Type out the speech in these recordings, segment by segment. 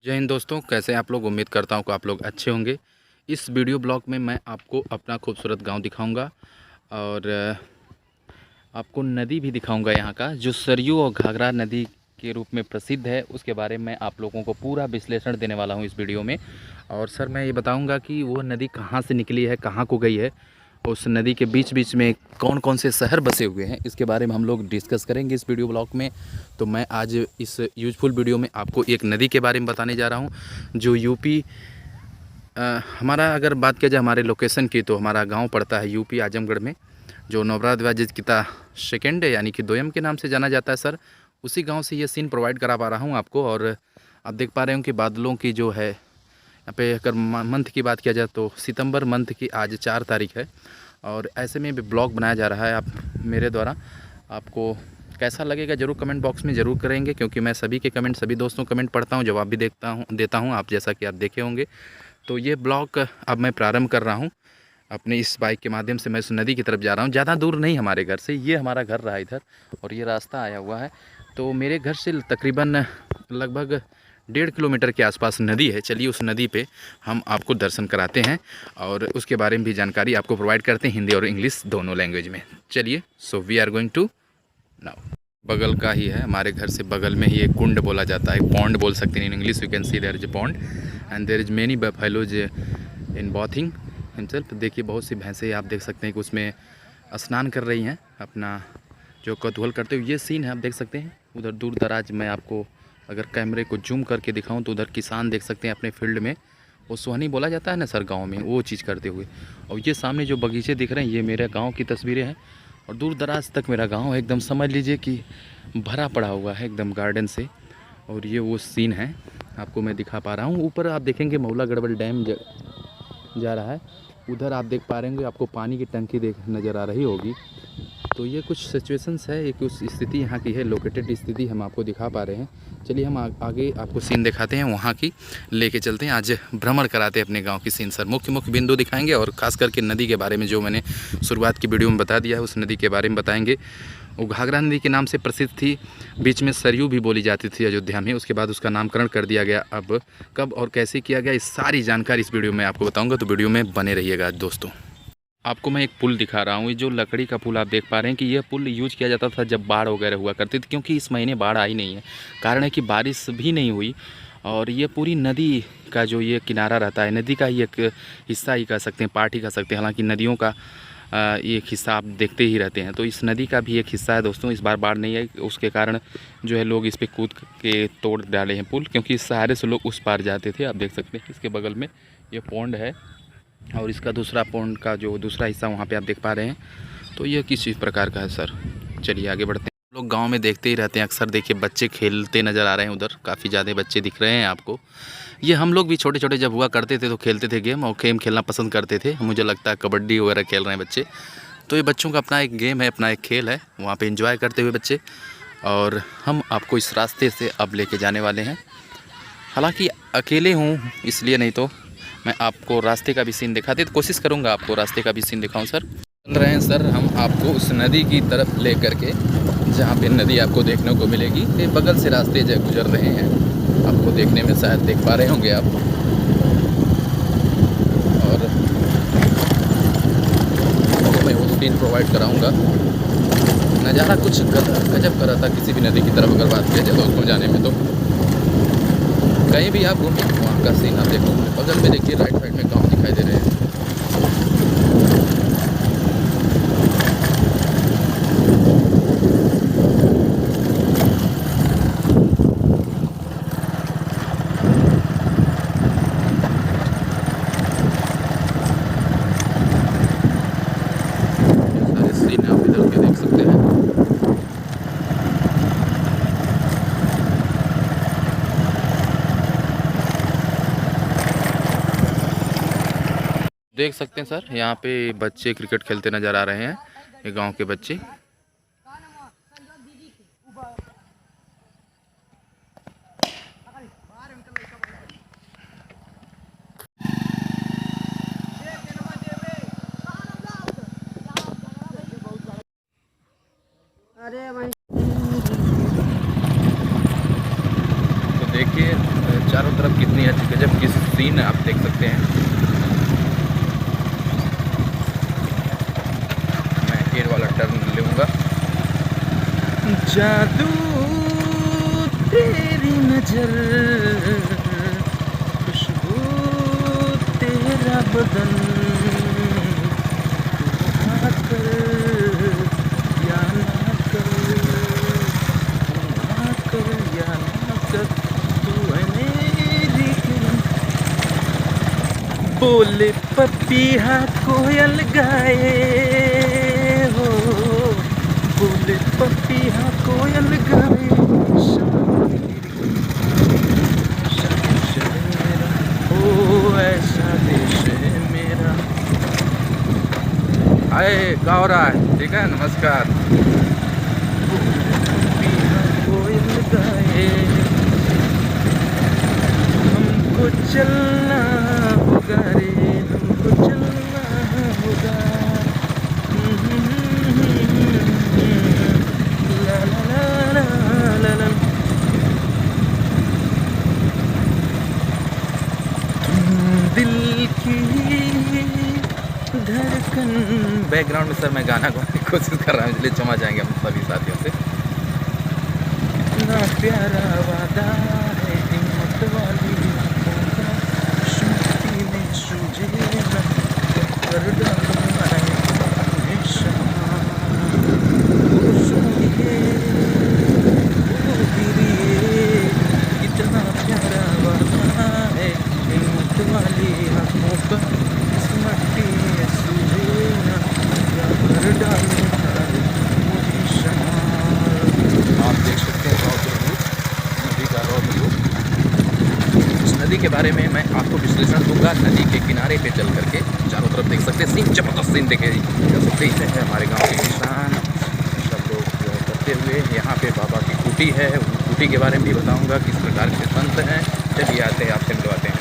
जय हिंद दोस्तों, कैसे हैं आप लोग। उम्मीद करता हूं कि आप लोग अच्छे होंगे। इस वीडियो ब्लॉग में मैं आपको अपना खूबसूरत गांव दिखाऊंगा और आपको नदी भी दिखाऊंगा यहाँ का, जो सरयू और घाघरा नदी के रूप में प्रसिद्ध है। उसके बारे में आप लोगों को पूरा विश्लेषण देने वाला हूँ इस वीडियो में। और सर मैं ये बताऊँगा कि वो नदी कहाँ से निकली है, कहाँ को गई है, उस नदी के बीच बीच में कौन कौन से शहर बसे हुए हैं, इसके बारे में हम लोग डिस्कस करेंगे इस वीडियो ब्लॉग में। तो मैं आज इस यूजफुल वीडियो में आपको एक नदी के बारे में बताने जा रहा हूँ जो यूपी हमारा, अगर बात किया जाए हमारे लोकेशन की, तो हमारा गांव पड़ता है यूपी आजमगढ़ में, जो नवराज किता सेकेंड यानी कि दोयम के नाम से जाना जाता है। सर उसी गांव से ये सीन प्रोवाइड करा पा रहा हूँ आपको। और आप देख पा रहे हो कि बादलों की जो है यहाँ पे, अगर मंथ की बात किया जाए तो सितंबर मंथ की आज 4 तारीख है। और ऐसे में भी ब्लॉग बनाया जा रहा है आप मेरे द्वारा। आपको कैसा लगेगा ज़रूर कमेंट बॉक्स में ज़रूर करेंगे, क्योंकि मैं सभी के कमेंट, सभी दोस्तों कमेंट पढ़ता हूँ, जवाब भी देता हूँ आप, जैसा कि आप देखे होंगे। तो ये ब्लॉग अब मैं प्रारंभ कर रहा हूँ अपने इस बाइक के माध्यम से। मैं इस नदी की तरफ जा रहा हूँ, ज़्यादा दूर नहीं हमारे घर से, ये हमारा घर रहा इधर और ये रास्ता आया हुआ है। तो मेरे घर से तकरीबन लगभग 1.5 किलोमीटर के आसपास नदी है। चलिए उस नदी पे हम आपको दर्शन कराते हैं और उसके बारे में भी जानकारी आपको प्रोवाइड करते हैं, हिंदी और इंग्लिश दोनों लैंग्वेज में। चलिए, so we are going to now. बगल का ही है, हमारे घर से बगल में ही एक कुंड बोला जाता है, पॉन्ड बोल सकते हैं in English. You can see there is a pond and there is many buffaloes in bathing himself. देखिए बहुत सी भैंसें आप देख सकते हैं कि उसमें स्नान कर रही हैं, अपना जो कौतूहल करते हुए। ये सीन है, आप देख सकते हैं उधर दूर दराज में। आपको अगर कैमरे को जूम करके दिखाऊं तो उधर किसान देख सकते हैं अपने फील्ड में, वो सोहनी बोला जाता है ना सर गांव में, वो चीज़ करते हुए। और ये सामने जो बगीचे दिख रहे हैं, ये मेरे गांव की तस्वीरें हैं। और दूर दराज तक मेरा गांव है, एकदम समझ लीजिए कि भरा पड़ा हुआ है एकदम गार्डन से। और ये वो सीन है आपको मैं दिखा पा रहा हूँ। ऊपर आप देखेंगे मौला गढ़बल डैम जा रहा है, उधर आप देख पा रहे होंगे, आपको पानी की टंकी नज़र आ रही होगी। तो ये कुछ सिचुएशंस है, एक उस स्थिति यहाँ की है, लोकेटेड स्थिति हम आपको दिखा पा रहे हैं। चलिए हम आगे आपको सीन दिखाते हैं, वहाँ की लेके चलते हैं। आज भ्रमण कराते हैं अपने गांव की सीन। सर मुख्य बिंदु दिखाएंगे और ख़ास करके नदी के बारे में, जो मैंने शुरुआत की वीडियो में बता दिया है, उस नदी के बारे में बताएंगे। वो घाघरा नदी के नाम से प्रसिद्ध थी, बीच में सरयू भी बोली जाती थी अयोध्या में, उसके बाद उसका नामकरण कर दिया गया। अब कब और कैसे किया गया, इस सारी जानकारी इस वीडियो में आपको बताऊँगा, तो वीडियो में बने रहिएगा दोस्तों। आपको मैं एक पुल दिखा रहा हूँ, ये जो लकड़ी का पुल आप देख पा रहे हैं कि यह पुल यूज किया जाता था जब बाढ़ वगैरह हुआ करती थी, क्योंकि इस महीने बाढ़ आई नहीं है। कारण है कि बारिश भी नहीं हुई और ये पूरी नदी का जो ये किनारा रहता है, नदी का ही एक हिस्सा ही कह सकते हैं, पार्ट ही कह सकते हैं। हालांकि नदियों का एक हिस्सा आप देखते ही रहते हैं, तो इस नदी का भी एक हिस्सा है दोस्तों। इस बार बाढ़ नहीं आई, उसके कारण जो है लोग इस पर कूद के तोड़ डाले हैं पुल, क्योंकि इस सहारे से लोग उस पार जाते थे। आप देख सकते हैं इसके बगल में ये पौंड है और इसका दूसरा पौंड का जो दूसरा हिस्सा वहाँ पे आप देख पा रहे हैं। तो ये किस चीज़ प्रकार का है सर। चलिए आगे बढ़ते हैं। लोग गांव में देखते ही रहते हैं अक्सर, देखिए बच्चे खेलते नज़र आ रहे हैं उधर, काफ़ी ज़्यादा बच्चे दिख रहे हैं आपको। ये हम लोग भी छोटे छोटे जब हुआ करते थे तो खेलते थे गेम, और गेम खेलना पसंद करते थे। मुझे लगता है कबड्डी वगैरह खेल रहे हैं बच्चे, तो ये बच्चों का अपना एक गेम है, अपना एक खेल है, वहाँ पर इंजॉय करते हुए बच्चे। और हम आपको इस रास्ते से अब लेके जाने वाले हैं। हालाँकि अकेले हूँ इसलिए, नहीं तो मैं आपको रास्ते का भी सीन दिखाते तो कोशिश करूंगा आपको रास्ते का भी सीन दिखाऊं। सर चल रहे हैं सर हम आपको उस नदी की तरफ ले करके, जहाँ पे नदी आपको देखने को मिलेगी। ये बगल से रास्ते जो गुजर रहे हैं, आपको देखने में शायद देख पा रहे होंगे आप। और मैं वो सीन प्रोवाइड कराऊंगा। नज़ारा कुछ गजब कर रहा था किसी भी नदी की तरफ अगर बात किया जाए तो उसको जाने में, तो कहीं भी आप घूमिए वहाँ का सीन आप देखो। बगल में देखिए राइट साइड में गांव दिखाई दे रहे हैं। ये सारे सीन आप इधर के देख सकते हैं। देख सकते हैं सर, यहाँ पे बच्चे क्रिकेट खेलते नज़र आ रहे हैं, ये गांव के बच्चे। तो देखिए चारों तरफ कितनी अच्छी गजब की सीन आप देख सकते हैं। मैं एयर वाला टर्न लूँगा। जादू तेरी नजर, खुशबू तेरा बदन, ना कर या ना कर, ना कर या ना कर, तू है मेरी किरण। बोले पपीहा कोयल गाए हो, बोले पपीहा कोयल गाए, ओ ऐसा देश है मेरा। आए क्या हो रहा है? ठीक है, नमस्कार। पपीहा कोयल गाए, हमको चलना होगा रे, हमको चलना होगा। ला ला ला ला ला। दिल की धड़कन। बैकग्राउंड में सर मैं गाना गाने की कोशिश कर रहा हूँ, इसलिए क्षमा चाहेंगे हम सभी साथियों से। इतना प्यारा वादा है हिम्मत वाली में सूझे न कर डालूंगा हमेशा। कितना प्यारा वादा है हिम्मत वाली आँखों का, इस मट्टी में सूझे न कर डालूंगा हमेशा। आप देख सकते हैं नदी का रॉ व्यू। इस नदी के बारे में मैं आपको विश्लेषण दूंगा नदी के किनारे पे चल करके। चारों तरफ देख सकते हैं सीन, जबरदस्त सीन देखे जा सकते हैं। हमारे गांव के किसान सब लोग करते हुए, यहाँ पे बाबा की कुटी है, कुटी के बारे में भी बताऊंगा किस प्रकार के संत हैं। चलिए आते हैं, आपसे मिलवाते हैं।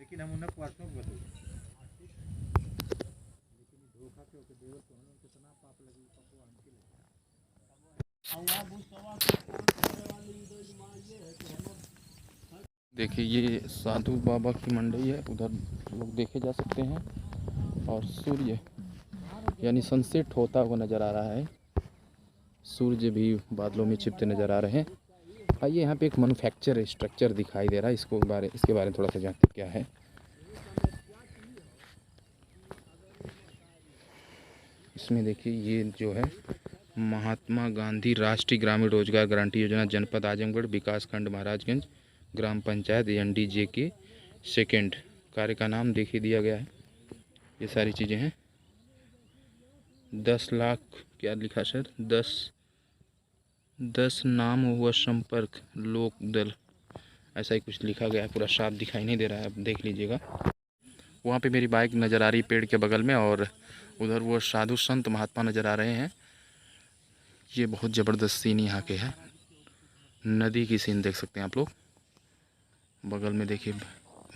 लेकिन हम उन्हें परसों बदल धोखा के होके देवल तो हमें कितना पाप लगी पापो हमके लगे। देखिए ये साधु बाबा की मंडई है, उधर लोग देखे जा सकते हैं। और सूर्य यानी सनसेट होता हुआ नज़र आ रहा है, सूर्य भी बादलों में छिपते नज़र आ रहे हैं। आइए यहाँ पे एक मैन्युफैक्चर स्ट्रक्चर दिखाई दे रहा है, इसके बारे में थोड़ा सा जानते क्या है। इसमें देखिए ये जो है महात्मा गांधी राष्ट्रीय ग्रामीण रोजगार गारंटी योजना, जनपद आजमगढ़, विकास खंड महाराजगंज, ग्राम पंचायत NDJ के सेकेंड। कार्य का नाम देखिए दिया गया है, ये सारी चीज़ें हैं। 10 लाख क्या लिखा सर, 10 नाम हुआ संपर्क लोक दल, ऐसा ही कुछ लिखा गया है। पूरा साफ दिखाई नहीं दे रहा है, आप देख लीजिएगा। वहाँ पे मेरी बाइक नज़र आ रही पेड़ के बगल में, और उधर वो साधु संत महात्मा नज़र आ रहे हैं। ये बहुत ज़बरदस्त सीन यहाँ के है, नदी की सीन देख सकते हैं आप लोग। बगल में देखिए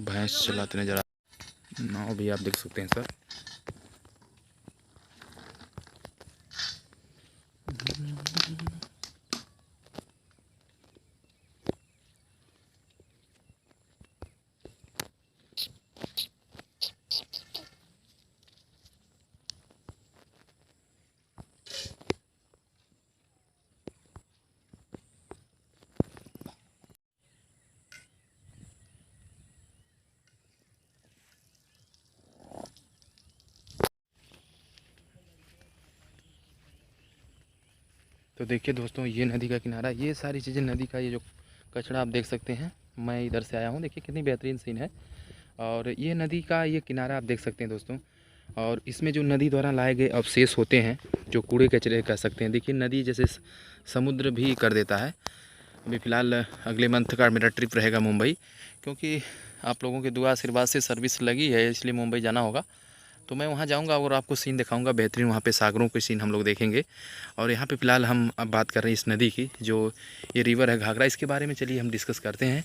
भैंस चलाते नज़र आ, नाव भी आप देख सकते हैं सर। तो देखिए दोस्तों ये नदी का किनारा, ये सारी चीज़ें नदी का, ये जो कचरा आप देख सकते हैं, मैं इधर से आया हूँ, देखिए कितनी बेहतरीन सीन है। और ये नदी का ये किनारा आप देख सकते हैं दोस्तों। और इसमें जो नदी द्वारा लाए गए अवशेष होते हैं, जो कूड़े कचरे कह सकते हैं, देखिए नदी जैसे समुद्र भी कर देता है। अभी फ़िलहाल अगले मंथ का मेरा ट्रिप रहेगा मुंबई, क्योंकि आप लोगों के दुआ आशीर्वाद से सर्विस लगी है, इसलिए मुंबई जाना होगा। तो मैं वहाँ जाऊँगा और आपको सीन दिखाऊँगा बेहतरीन। वहाँ पे सागरों के सीन हम लोग देखेंगे। और यहाँ पे फ़िलहाल हम अब बात कर रहे हैं इस नदी की, जो ये रिवर है घाघरा, इसके बारे में चलिए हम डिस्कस करते हैं।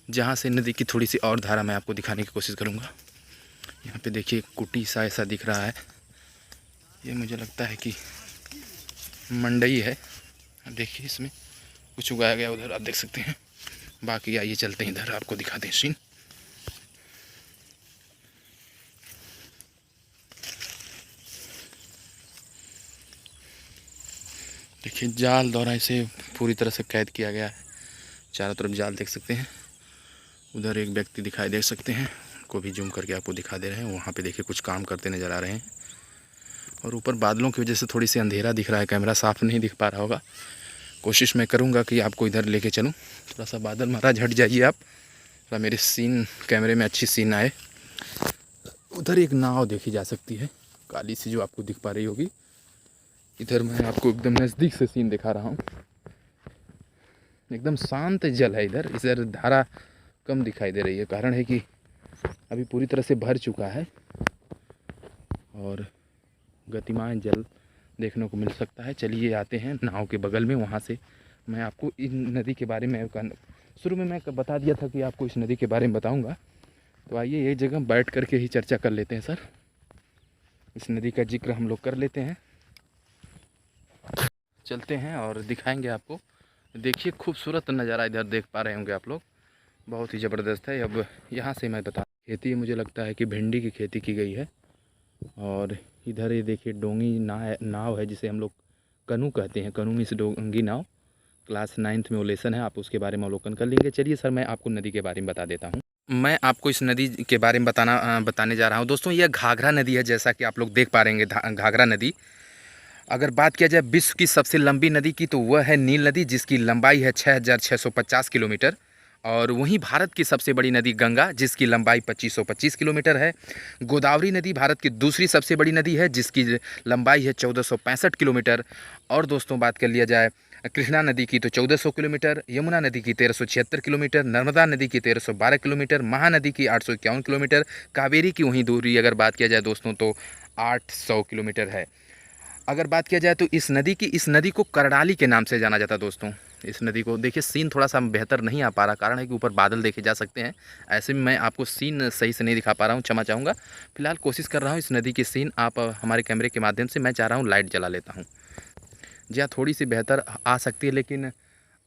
जहाँ से नदी की थोड़ी सी और धारा मैं आपको दिखाने की कोशिश करूँगा। यहाँ पे देखिए कुटी सा ऐसा दिख रहा है, ये मुझे लगता है कि मंडई है। देखिए इसमें कुछ उगाया गया, उधर आप देख सकते हैं। बाकी आइए चलते हैं इधर, आपको दिखाते हैं सीन। देखिए जाल द्वारा इसे पूरी तरह से कैद किया गया है। चारों तरफ जाल देख सकते हैं। उधर एक व्यक्ति दिखाई दे सकते हैं, को भी जूम करके आपको दिखा दे रहे हैं। वहाँ पे देखिए कुछ काम करते नज़र आ रहे हैं। और ऊपर बादलों की वजह से थोड़ी सी अंधेरा दिख रहा है, कैमरा साफ नहीं दिख पा रहा होगा। कोशिश मैं करूँगा कि आपको इधर लेके चलूँ। थोड़ा सा बादल महाराज हट जाइए आप, थोड़ा मेरे सीन कैमरे में अच्छी सीन आए। उधर एक नाव देखी जा सकती है काली सी, जो आपको दिख पा रही होगी। इधर मैं आपको एकदम नज़दीक से सीन दिखा रहा हूँ। एकदम शांत जल है इधर। इधर धारा कम दिखाई दे रही है, कारण है कि अभी पूरी तरह से भर चुका है और गतिमान जल देखने को मिल सकता है। चलिए आते हैं नाव के बगल में, वहाँ से मैं आपको इन नदी के बारे में शुरू में मैं बता दिया था कि आपको इस नदी के बारे में बताऊंगा। तो आइए एक जगह बैठ करके ही चर्चा कर लेते हैं सर। इस नदी का जिक्र हम लोग कर लेते हैं, चलते हैं और दिखाएंगे आपको। देखिए खूबसूरत नज़ारा इधर देख पा रहे होंगे आप लोग, बहुत ही ज़बरदस्त है। अब यहाँ से मैं बता, खेती मुझे लगता है कि भिंडी की खेती की गई है। और इधर ये देखिए डोंगी नाव है, जिसे हम लोग कनू कहते हैं। कनू मीन्स डोंगी नाव। क्लास 9th में वो लेसन है, आप उसके बारे में अवलोकन कर लेंगे। चलिए सर मैं आपको नदी के बारे में बता देता हूँ। मैं आपको इस नदी के बारे में बताने जा रहा हूँ दोस्तों। यह घाघरा नदी है, जैसा कि आप लोग देख पा रहे हैं घाघरा नदी। अगर बात किया जाए विश्व की सबसे लंबी नदी की, तो वह है नील नदी, जिसकी लंबाई है 6650 किलोमीटर। और वहीं भारत की सबसे बड़ी नदी गंगा, जिसकी लंबाई 2525 किलोमीटर है। गोदावरी नदी भारत की दूसरी सबसे बड़ी नदी है, जिसकी लंबाई है 1465 किलोमीटर। और दोस्तों बात कर लिया जाए कृष्णा नदी की, तो 1400 किलोमीटर, यमुना नदी की 1376 किलोमीटर, नर्मदा नदी की 1312 किलोमीटर, महानदी की 851 किलोमीटर, कावेरी की वहीं दूरी अगर बात किया जाए दोस्तों तो 800 किलोमीटर है। अगर बात किया जाए तो इस नदी को करडाली के नाम से जाना जाता है दोस्तों। इस नदी को देखिए, सीन थोड़ा सा बेहतर नहीं आ पा रहा, कारण है कि ऊपर बादल देखे जा सकते हैं। ऐसे में मैं आपको सीन सही से नहीं दिखा पा रहा हूँ, क्षमा चाहूँगा। फिलहाल कोशिश कर रहा हूँ इस नदी के सीन आप हमारे कैमरे के माध्यम से, मैं चाह रहा हूँ लाइट जला लेता हूँ। जी हाँ, थोड़ी सी बेहतर आ सकती है, लेकिन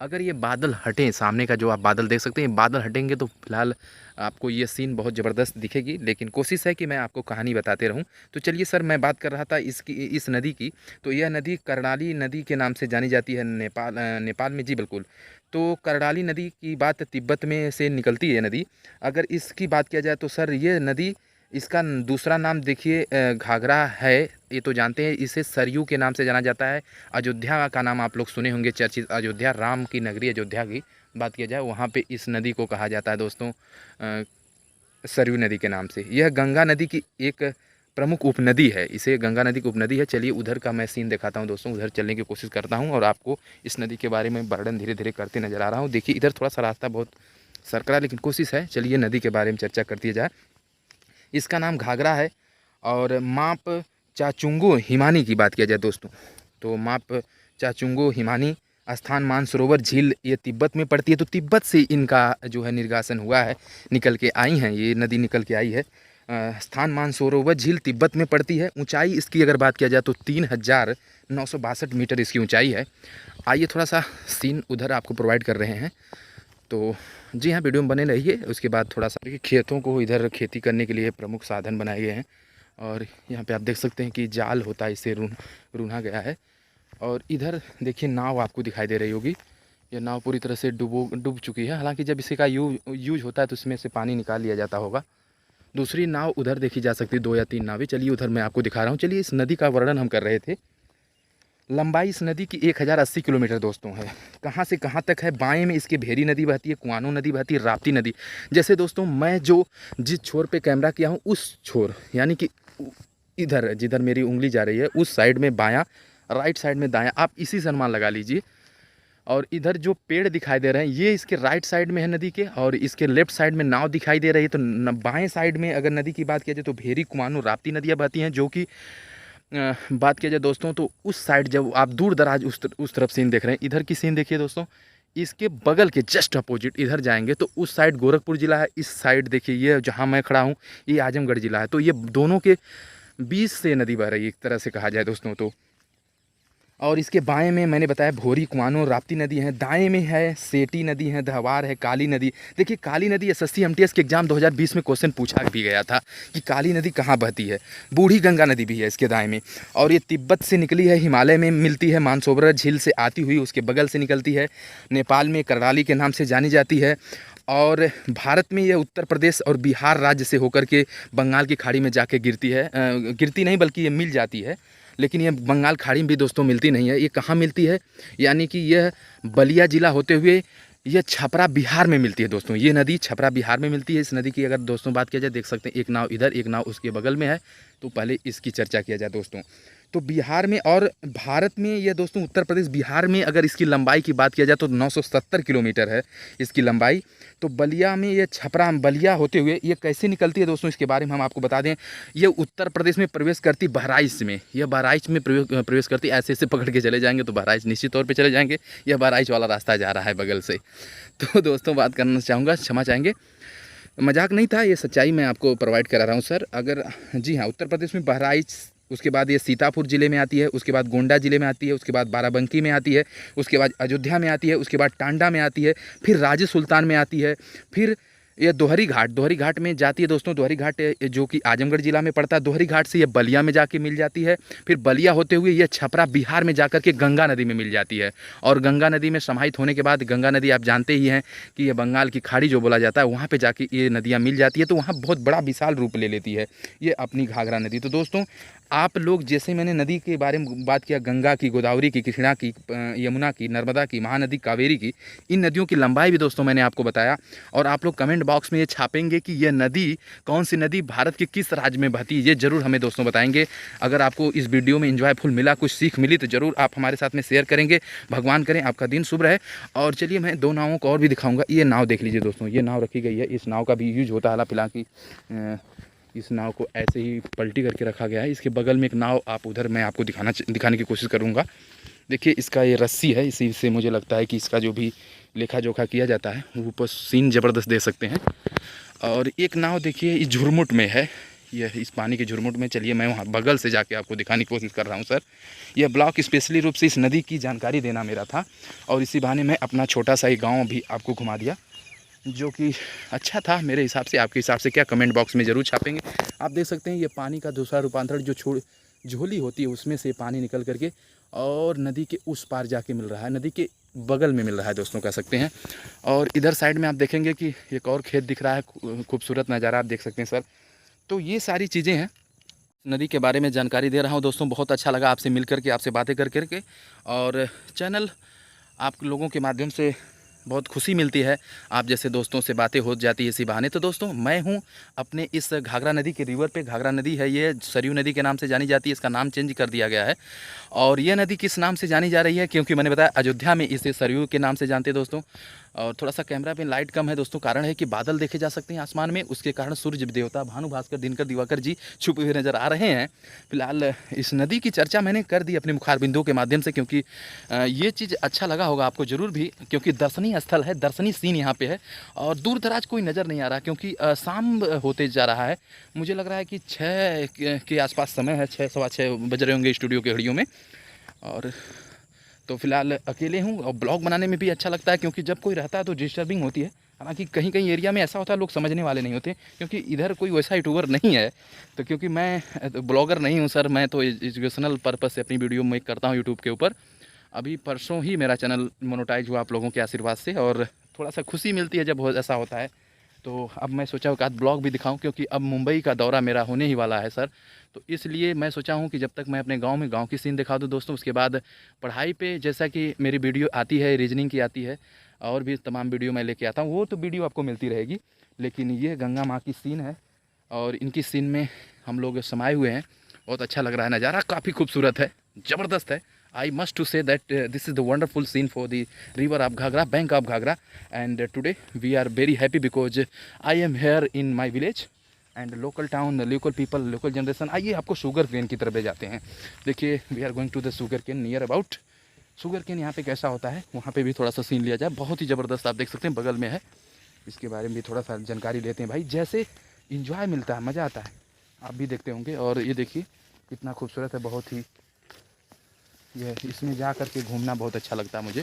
अगर ये बादल हटें, सामने का जो आप बादल देख सकते हैं, बादल हटेंगे तो फिलहाल आपको ये सीन बहुत ज़बरदस्त दिखेगी। लेकिन कोशिश है कि मैं आपको कहानी बताते रहूं। तो चलिए सर, मैं बात कर रहा था इस नदी की। तो यह नदी करनाली नदी के नाम से जानी जाती है नेपाल में। जी बिल्कुल। तो करनाली नदी की बात तिब्बत में से निकलती है नदी। अगर इसकी बात किया जाए तो सर ये नदी, इसका दूसरा नाम देखिए घाघरा है, ये तो जानते हैं। इसे सरयू के नाम से जाना जाता है। अयोध्या का नाम आप लोग सुने होंगे, चर्चित अयोध्या, राम की नगरी अयोध्या की बात किया जाए, वहाँ पे इस नदी को कहा जाता है दोस्तों सरयू नदी के नाम से। यह गंगा नदी की एक प्रमुख उपनदी है, इसे गंगा नदी की उपनदी है। चलिए उधर का मैं सीन दिखाता हूँ दोस्तों, उधर चलने की कोशिश करता हूँ और आपको इस नदी के बारे में वर्णन धीरे धीरे करते नज़र आ रहा हूँ। देखिए इधर थोड़ा सा रास्ता बहुत सरकड़ा, लेकिन कोशिश है। चलिए नदी के बारे में चर्चा करती जाए। इसका नाम घाघरा है। और माप चाचुंगो हिमानी की बात किया जाए दोस्तों, तो माप चाचुंगो हिमानी स्थान मानसरोवर झील ये तिब्बत में पड़ती है। तो तिब्बत से इनका जो है निर्गासन हुआ है, निकल के आई हैं, ये नदी निकल के आई है। स्थान मानसरोवर झील तिब्बत में पड़ती है। ऊंचाई इसकी अगर बात किया जाए तो 3962 मीटर इसकी ऊंचाई है। आइए थोड़ा सा सीन उधर आपको प्रोवाइड कर रहे हैं। तो जी हाँ, वीडियो में बने रहिए। उसके बाद थोड़ा सा देखिए, खेतों को इधर खेती करने के लिए प्रमुख साधन बनाए गए हैं। और यहाँ पे आप देख सकते हैं कि जाल होता है, इसे रूना गया है। और इधर देखिए नाव आपको दिखाई दे रही होगी। यह नाव पूरी तरह से डूब चुकी है। हालांकि जब इसी का यूज होता है तो इसमें से पानी निकाल लिया जाता होगा। दूसरी नाव उधर देखी जा सकती है, 2 या 3 नावें। चलिए उधर मैं आपको दिखा रहा हूँ। चलिए इस नदी का वर्णन हम कर रहे थे। लंबाई इस नदी की 1080 किलोमीटर दोस्तों है। कहाँ से कहाँ तक है? बाएं में इसके भेरी नदी बहती है, कुआनो नदी बहती है, राप्ती नदी। जैसे दोस्तों मैं जिस छोर पे कैमरा किया हूँ, उस छोर यानी कि इधर जिधर मेरी उंगली जा रही है, उस साइड में बायां, राइट साइड में दायां, आप इसी से अनुमान लगा लीजिए। और इधर जो पेड़ दिखाई दे रहे हैं ये इसके राइट साइड में है नदी के, और इसके लेफ्ट साइड में नाव दिखाई दे रही है। तो बाएं साइड में अगर नदी की बात किया जाए तो भेरी, कुमानू, राप्ती नदियाँ बहती हैं, जो कि बात किया जाए दोस्तों तो उस साइड जब आप दूर दराज उस तरफ सीन देख रहे हैं, इधर की सीन देखिए दोस्तों, इसके बगल के जस्ट अपोजिट इधर जाएंगे तो उस साइड गोरखपुर ज़िला है, इस साइड देखिए ये जहाँ मैं खड़ा हूँ ये आजमगढ़ ज़िला है। तो ये दोनों के बीच से नदी बह रही है एक तरह से कहा जाए दोस्तों तो। और इसके बाएं में मैंने बताया भोरी, कुआनो, राप्ती नदी है, दाएं में है सेठी नदी है, धवार है, काली नदी। देखिए काली नदी एसएससी एमटीएस के एग्जाम 2020 में क्वेश्चन पूछा भी गया था कि काली नदी कहाँ बहती है। बूढ़ी गंगा नदी भी है इसके दाएं में, और ये तिब्बत से निकली है, हिमालय में मिलती है, मानसरोवर झील से आती हुई उसके बगल से निकलती है, नेपाल में करराली के नाम से जानी जाती है, और भारत में ये उत्तर प्रदेश और बिहार राज्य से होकर के बंगाल की खाड़ी में जाके गिरती है, गिरती नहीं बल्कि ये मिल जाती है, लेकिन ये बंगाल खाड़ी में भी दोस्तों मिलती नहीं है। ये कहाँ मिलती है, यानी कि यह बलिया ज़िला होते हुए ये छपरा बिहार में मिलती है दोस्तों। ये नदी छपरा बिहार में मिलती है। इस नदी की अगर दोस्तों बात किया जाए, देख सकते हैं एक नाव इधर, एक नाव उसके बगल में है, तो पहले इसकी चर्चा किया जाए दोस्तों। तो बिहार में और भारत में ये दोस्तों उत्तर प्रदेश बिहार में अगर इसकी लंबाई की बात किया जाए तो 970 किलोमीटर है इसकी लंबाई। तो बलिया में ये छपरा बलिया होते हुए ये कैसे निकलती है दोस्तों, इसके बारे में हम आपको बता दें। ये उत्तर प्रदेश में प्रवेश करती बहराइच में, यह बहराइच में प्रवेश करती, ऐसे ऐसे पकड़ के चले जाएंगे तो बहराइच निश्चित तौर पे चले जाएंगे। यह बहराइच वाला रास्ता जा रहा है बगल से। तो दोस्तों बात करना चाहूँगा, क्षमा चाहेंगे, मजाक नहीं था, ये सच्चाई मैं आपको प्रोवाइड करा रहा हूँ सर। अगर जी हाँ, उत्तर प्रदेश में बहराइच, उसके बाद ये सीतापुर ज़िले में आती है, उसके बाद गोंडा ज़िले में आती है, उसके बाद बाराबंकी में आती है, उसके बाद अयोध्या में आती है, उसके बाद टांडा में आती है, फिर राजे सुल्तान में आती है, फिर ये दोहरी घाट में जाती है दोस्तों। दोहरी घाट जो कि आजमगढ़ ज़िला में पड़ता है, दोहरी घाट से ये बलिया में जाके मिल जाती है, फिर बलिया होते हुए ये छपरा बिहार में जाकर के गंगा नदी में मिल जाती है, और गंगा नदी में समाहित होने के बाद, गंगा नदी आप जानते ही हैं कि ये बंगाल की खाड़ी जो बोला जाता है, वहाँ पे जाके ये नदियाँ मिल जाती है, तो वहाँ बहुत बड़ा विशाल रूप ले लेती है ये अपनी घाघरा नदी। तो दोस्तों आप लोग, जैसे मैंने नदी के बारे में बात किया, गंगा की, गोदावरी की, कृष्णा की, यमुना की, नर्मदा की, महानदी, कावेरी की, इन नदियों की लंबाई भी दोस्तों मैंने आपको बताया। और आप लोग कमेंट बॉक्स में ये छापेंगे कि यह नदी, कौन सी नदी भारत के किस राज्य में बहती है, ये ज़रूर हमें दोस्तों बताएंगे। अगर आपको इस वीडियो में इंजॉयफुल मिला, कुछ सीख मिली, तो ज़रूर आप हमारे साथ में शेयर करेंगे। भगवान करें आपका दिन शुभ रहे। और चलिए मैं दो नावों को और भी दिखाऊँगा। ये नाव देख लीजिए दोस्तों, ये नाव रखी गई है, इस नाव का भी यूज होता है, हालांकि इस नाव को ऐसे ही पलटी करके रखा गया है। इसके बगल में एक नाव आप उधर मैं आपको दिखाने की कोशिश करूँगा। देखिए इसका ये रस्सी है, इसी से मुझे लगता है कि इसका जो भी लेखा जोखा किया जाता है वो ऊपर सीन ज़बरदस्त दे सकते हैं। और एक नाव देखिए इस झुरमुट में है, यह इस पानी के झुरमुट में। चलिए मैं वहाँ बगल से जाके आपको दिखाने की कोशिश कर रहा हूँ सर। यह ब्लॉग स्पेशली रूप से इस नदी की जानकारी देना मेरा था, और इसी बहाने मैं अपना छोटा सा एक गाँव भी आपको घुमा दिया, जो कि अच्छा था मेरे हिसाब से। आपके हिसाब से क्या, कमेंट बॉक्स में ज़रूर छापेंगे। आप देख सकते हैं ये पानी का दूसरा रूपांतरण, जो झोली होती है उसमें से पानी निकल करके और नदी के उस पार जाके मिल रहा है, नदी के बगल में मिल रहा है दोस्तों कह सकते हैं। और इधर साइड में आप देखेंगे कि एक और खेत दिख रहा है, खूबसूरत नज़ारा आप देख सकते हैं सर। तो ये सारी चीज़ें हैं, नदी के बारे में जानकारी दे रहा हूँ दोस्तों। बहुत अच्छा लगा आपसे मिल करके, आपसे बातें कर करके, और चैनल आप लोगों के माध्यम से बहुत खुशी मिलती है, आप जैसे दोस्तों से बातें हो जाती है इसी बहाने। तो दोस्तों मैं हूं अपने इस घाघरा नदी के रिवर पे। घाघरा नदी है, ये सरयू नदी के नाम से जानी जाती है, इसका नाम चेंज कर दिया गया है। और ये नदी किस नाम से जानी जा रही है, क्योंकि मैंने बताया अयोध्या में इसे सरयू के नाम से जानते हैं दोस्तों। और थोड़ा सा कैमरा पे लाइट कम है दोस्तों, कारण है कि बादल देखे जा सकते हैं आसमान में, उसके कारण सूर्य देवता भानु भास्कर, दिनकर, दिवाकर जी छुपे हुए नज़र आ रहे हैं। फिलहाल इस नदी की चर्चा मैंने कर दी अपने मुखार बिंदुओं के माध्यम से, क्योंकि ये चीज़ अच्छा लगा होगा आपको ज़रूर भी, क्योंकि दर्शनीय स्थल है, दर्शनीय सीन यहाँ पे है, और दूर दराज कोई नज़र नहीं आ रहा, क्योंकि शाम होते जा रहा है। मुझे लग रहा है कि 6 के आसपास समय है, 6 सवा 6 बज रहे होंगे स्टूडियो के घड़ियों में। और तो फिलहाल अकेले हूँ, और ब्लॉग बनाने में भी अच्छा लगता है, क्योंकि जब कोई रहता है तो डिस्टर्बिंग होती है। हालांकि कहीं कहीं एरिया में ऐसा होता है लोग समझने वाले नहीं होते, क्योंकि इधर कोई वैसा यूट्यूबर नहीं है। तो क्योंकि मैं ब्लॉगर नहीं हूँ सर, मैं तो एजुकेशनल पर्पज़ से अपनी वीडियो मेक करता हूँ यूट्यूब के ऊपर। अभी परसों ही मेरा चैनल मोनेटाइज हुआ आप लोगों के आशीर्वाद से, और थोड़ा सा खुशी मिलती है जब ऐसा होता है। तो अब मैं सोचा एक आध ब्लॉग भी दिखाऊं, क्योंकि अब मुंबई का दौरा मेरा होने ही वाला है सर। तो इसलिए मैं सोचा हूं कि जब तक मैं अपने गांव की सीन दिखा दूं दोस्तों, उसके बाद पढ़ाई पे जैसा कि मेरी वीडियो आती है, रीजनिंग की आती है, और भी तमाम वीडियो मैं लेके आता हूं, वो तो वीडियो आपको मिलती रहेगी। लेकिन ये गंगा माँ की सीन है, और इनकी सीन में हम लोग समाये हुए हैं। बहुत अच्छा लग रहा है, नज़ारा काफ़ी खूबसूरत है, ज़बरदस्त है। I must to say that this is the wonderful scene for the river of Ghagra, bank of Ghagra, and today we are very happy because I am here in my village and local town, local people, local generation. आइए आपको sugar cane की तरफ ले जाते हैं। देखिए we are going to the sugar cane near about. Sugar cane यहाँ पे कैसा होता है वहाँ पे भी थोड़ा सा सीन लिया जाए। बहुत ही ज़बरदस्त, आप देख सकते हैं बगल में है। इसके बारे में भी थोड़ा सा जानकारी लेते हैं भाई। जैसे इंजॉय मिलता है, मज़ा आता है, आप भी देखते होंगे। और ये देखिए कितना खूबसूरत है, बहुत ही। ये इसमें जा कर के घूमना बहुत अच्छा लगता है मुझे,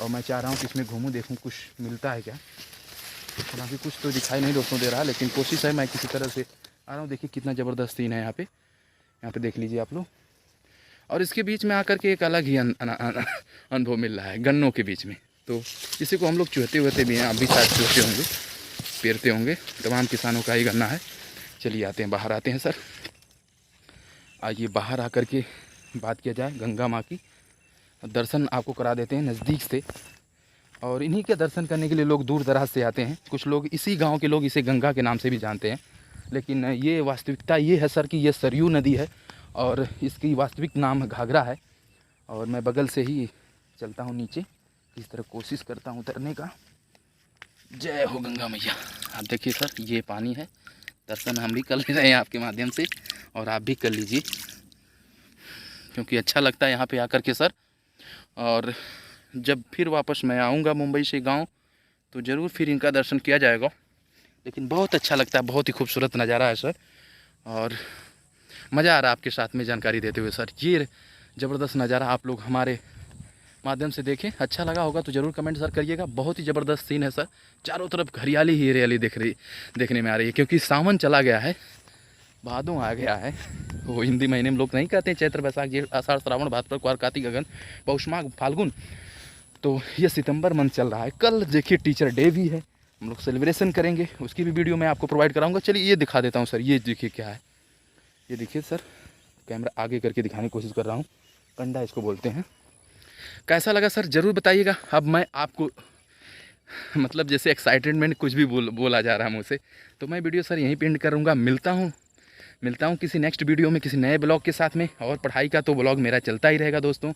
और मैं चाह रहा हूँ कि इसमें घूमूँ, देखूँ कुछ मिलता है क्या। हालांकि कुछ तो दिखाई नहीं दोस्तों दे रहा, लेकिन कोशिश है मैं किसी तरह से आ रहा हूँ। देखिए कितना ज़बरदस्त सीन है यहाँ पे देख लीजिए आप लोग। और इसके बीच में आकर के एक अलग ही अनुभव मिल रहा है, गन्नों के बीच में। तो इसी को हम लोग चूहते हुए भी हैं, आप भी शायद चूहते होंगे, पेरते होंगे। तमाम किसानों का ही गन्ना है। चलिए आते हैं, बाहर आते हैं सर। आइए बाहर आकर के बात किया जाए गंगा माँ की। दर्शन आपको करा देते हैं नज़दीक से। और इन्हीं के दर्शन करने के लिए लोग दूर दराज से आते हैं। कुछ लोग इसी गांव के लोग इसे गंगा के नाम से भी जानते हैं, लेकिन ये वास्तविकता ये है सर कि ये सरयू नदी है और इसकी वास्तविक नाम घाघरा है। और मैं बगल से ही चलता हूँ नीचे, इस तरह कोशिश करता हूँ उतरने का। जय हो गंगा मैया। आप देखिए सर ये पानी है, दर्शन हम भी कर ले रहे हैं आपके माध्यम से, और आप भी कर लीजिए क्योंकि अच्छा लगता है यहाँ पे आकर के सर। और जब फिर वापस मैं आऊँगा मुंबई से गांव तो ज़रूर फिर इनका दर्शन किया जाएगा। लेकिन बहुत अच्छा लगता है, बहुत ही खूबसूरत नज़ारा है सर, और मज़ा आ रहा है आपके साथ में जानकारी देते हुए सर। ये ज़बरदस्त नज़ारा आप लोग हमारे माध्यम से देखें। अच्छा लगा होगा तो ज़रूर कमेंट सर करिएगा। बहुत ही ज़बरदस्त सीन है सर, चारों तरफ हरियाली ही हरियाली देखने में आ रही है, क्योंकि सावन चला गया है, भादों आ गया है। वो हिंदी महीने में लोग नहीं कहते हैं चैत्र बैसाख जेठ आषाढ़ श्रावण भाद्रपद कुआर कार्तिक अगन पौष माघ फाल्गुन, तो ये सितंबर मंथ चल रहा है। कल देखिए टीचर डे भी है, हम लोग सेलिब्रेशन करेंगे, उसकी भी वीडियो मैं आपको प्रोवाइड कराऊंगा। चलिए ये दिखा देता हूँ सर। ये देखिए क्या है, ये देखिए सर, कैमरा आगे करके दिखाने की कोशिश कर रहा हूँ। कंडा इसको बोलते हैं। कैसा लगा सर ज़रूर बताइएगा। अब मैं आपको मतलब जैसे एक्साइटेडमेंट कुछ भी बोला जा रहा है मुझसे, तो मैं वीडियो सर यहीं पे एंड करूँगा। मिलता हूँ किसी नेक्स्ट वीडियो में किसी नए ब्लॉग के साथ में। और पढ़ाई का तो ब्लॉग मेरा चलता ही रहेगा दोस्तों।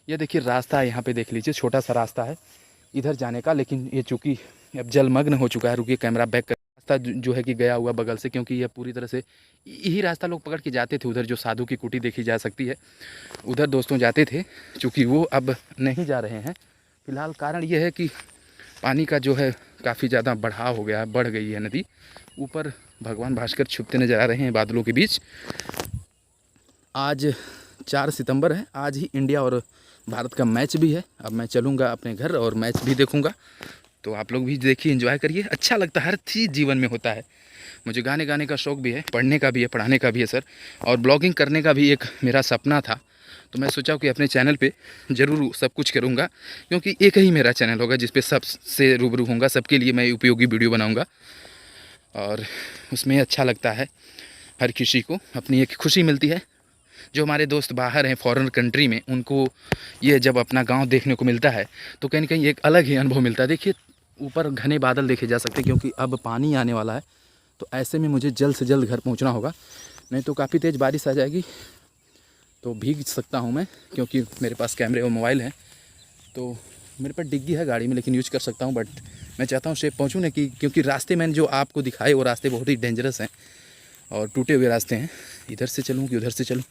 ये देखिए रास्ता है, यहाँ पे देख लीजिए, छोटा सा रास्ता है इधर जाने का, लेकिन ये चूँकि अब जलमग्न हो चुका है। रुकिए कैमरा बैक कर। रास्ता जो है कि गया हुआ बगल से, क्योंकि यह पूरी तरह से यही रास्ता लोग पकड़ के जाते थे। उधर जो साधु की कुटी देखी जा सकती है, उधर दोस्तों जाते थे, चूँकि वो अब नहीं जा रहे हैं फिलहाल। कारण ये है कि पानी का जो है काफ़ी ज़्यादा बढ़ाव हो गया है, बढ़ गई है नदी। ऊपर भगवान भास्कर छुपते नजर आ रहे हैं बादलों के बीच। आज 4 सितंबर है, आज ही इंडिया और भारत का मैच भी है। अब मैं चलूँगा अपने घर और मैच भी देखूँगा, तो आप लोग भी देखिए, एंजॉय करिए। अच्छा लगता है, हर चीज़ जीवन में होता है। मुझे गाने का शौक़ भी है, पढ़ने का भी है, पढ़ाने का भी है सर, और ब्लॉगिंग करने का भी एक मेरा सपना था। तो मैं सोचा कि अपने चैनल पे ज़रूर सब कुछ करूँगा, क्योंकि एक ही मेरा चैनल होगा जिस पे सबसे रूबरू होऊंगा, सबके लिए मैं उपयोगी वीडियो बनाऊँगा। और उसमें अच्छा लगता है, हर किसी को अपनी एक खुशी मिलती है। जो हमारे दोस्त बाहर हैं फॉरेन कंट्री में, उनको ये जब अपना गांव देखने को मिलता है तो कहीं ना कहीं एक अलग ही अनुभव मिलता है। देखिए ऊपर घने बादल देखे जा सकते हैं, क्योंकि अब पानी आने वाला है। तो ऐसे में मुझे जल्द से जल्द घर पहुंचना होगा, नहीं तो काफ़ी तेज़ बारिश आ जाएगी तो भीग सकता हूं मैं, क्योंकि मेरे पास कैमरे और मोबाइल हैं। तो मेरे पास डिग्गी है गाड़ी में, लेकिन यूज़ कर सकता हूं। बट मैं चाहता हूं सेफ पहुंचूं ना, कि क्योंकि रास्ते मैंने जो आपको दिखाए वो रास्ते बहुत ही डेंजरस हैं और टूटे हुए रास्ते हैं। इधर से चलूँ कि उधर से चलूँ?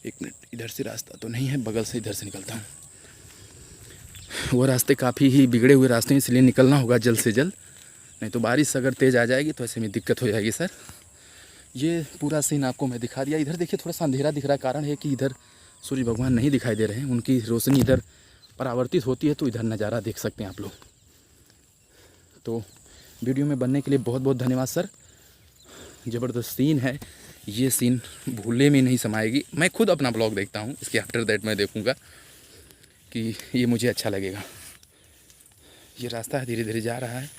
एक मिनट, इधर से रास्ता तो नहीं है, बगल से इधर से निकलता हूँ। वो रास्ते काफ़ी ही बिगड़े हुए रास्ते हैं, इसलिए निकलना होगा जल्द से जल्द, नहीं तो बारिश अगर तेज़ आ जाएगी तो ऐसे में दिक्कत हो जाएगी सर। ये पूरा सीन आपको मैं दिखा दिया। इधर देखिए थोड़ा सा अंधेरा दिख रहा है, कारण है कि इधर सूर्य भगवान नहीं दिखाई दे रहे हैं, उनकी रोशनी इधर परावर्तित होती है, तो इधर नज़ारा देख सकते हैं आप लोग। तो वीडियो में बनने के लिए बहुत बहुत धन्यवाद सर। ज़बरदस्त सीन है, ये सीन भूलने में नहीं समाएगी। मैं खुद अपना ब्लॉग देखता हूँ, इसके आफ्टर दैट मैं देखूँगा कि ये मुझे अच्छा लगेगा। ये रास्ता है, धीरे धीरे जा रहा है।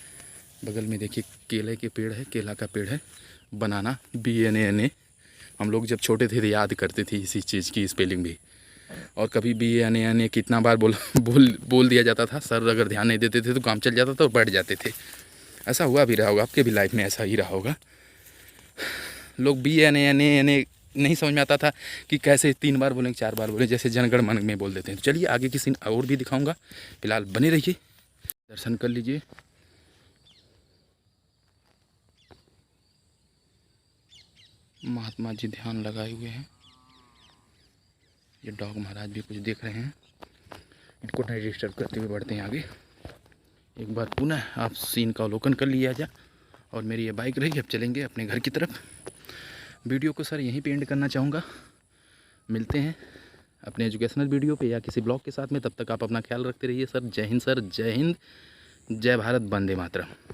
बगल में देखिए केले के पेड़ है, केला का पेड़ है, बनाना BANANA। हम लोग जब छोटे थे तो याद करते थे इसी चीज़ की स्पेलिंग भी, और कभी BANANA कितना बार बोल दिया जाता था। सर अगर ध्यान नहीं देते थे तो काम चल जाता था और बैठ जाते थे। ऐसा हुआ भी रहा होगा, आपके भी लाइफ में ऐसा ही रहा होगा। लोग BANANA नहीं समझ में आता था कि कैसे 3 बार बोलें 4 बार बोलें, जैसे जनगण मन में बोल देते हैं। तो चलिए आगे की सीन और भी दिखाऊंगा, फिलहाल बने रहिए, दर्शन कर लीजिए। महात्मा जी ध्यान लगाए हुए हैं। ये डॉग महाराज भी कुछ देख रहे हैं, इनको नहीं डिस्टर्ब करते हुए बढ़ते हैं आगे। एक बार पुनः आप सीन का अवलोकन कर लिया जाए। और मेरी ये बाइक रही, अब चलेंगे अपने घर की तरफ। वीडियो को सर यहीं पे एंड करना चाहूँगा। मिलते हैं अपने एजुकेशनल वीडियो पे या किसी ब्लॉग के साथ में। तब तक आप अपना ख्याल रखते रहिए सर। जय हिंद सर, जय हिंद, जय भारत, वंदे मातरम।